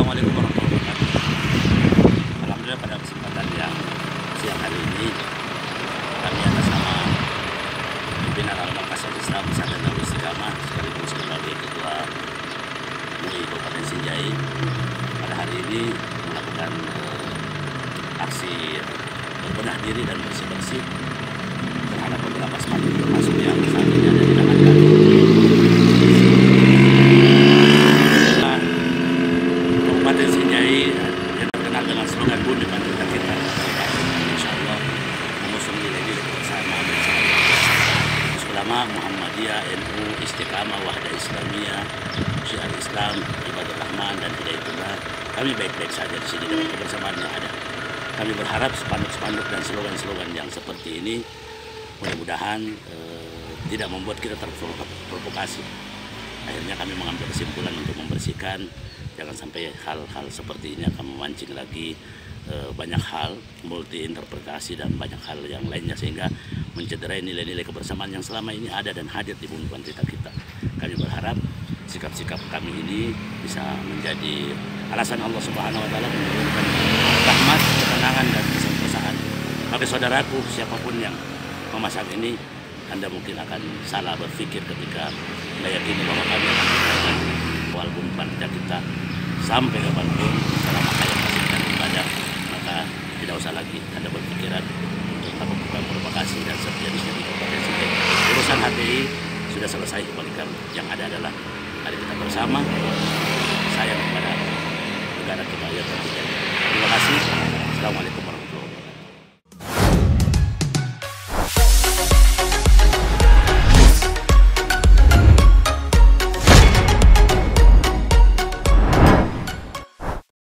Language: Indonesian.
Assalamualaikum warahmatullahi wabarakatuh. Alhamdulillah pada kesempatan yang siang hari ini kami atas nama pimpinan Al-Markas Islam Pesantren Darul Istiqamah sekaligus sebagai Ketua MUI Kabupaten Sinjai pada hari ini melakukan aksi berbenah diri dan bersih-bersih terhadap beberapa spanduk termasuk yang saat ini ada di tangan kami. Kabupaten Sinjai yang terkenal dengan slogan Budi Bantuan Kita, insya Allah mengusung nilai-nilai kebersamaan bersama ulama Muhammadiyah, NU, Istiqamah, Wahdah Islamiyah, Syiar Islam, Ibadur Rahman dan Hidayatullah. Kami baik-baik saja di sini dengan kebersamaan yang ada. Kami berharap spanduk-spanduk dan slogan-slogan yang seperti ini mudah-mudahan tidak membuat kita terprovokasi. Akhirnya kami mengambil kesimpulan untuk membersihkan. Jangan sampai hal-hal seperti ini akan memancing lagi banyak hal, multi interpretasi dan banyak hal yang lainnya sehingga mencederai nilai-nilai kebersamaan yang selama ini ada dan hadir di bumi Bantuan kita. Kami berharap sikap-sikap kami ini bisa menjadi alasan Allah Subhanahu wa taala menurunkan rahmat, ketenangan dan kesenangan. Bagi saudaraku siapapun yang memasang ini, Anda mungkin akan salah berpikir ketika meyakini bahwa kami akan menjaga wal bumi Bantuan kita sampai kapanpun selama kalian masih akan ibadah, maka tidak usah lagi Anda berpikiran untuk melakukan provokasi dan sejenisnya di Kabupaten Sinjai. Urusan HTI sudah selesai bagi kami. Yang ada adalah mari kita bersama sayang kepada negara kita yang tercinta. Terima kasih. Assalamualaikum.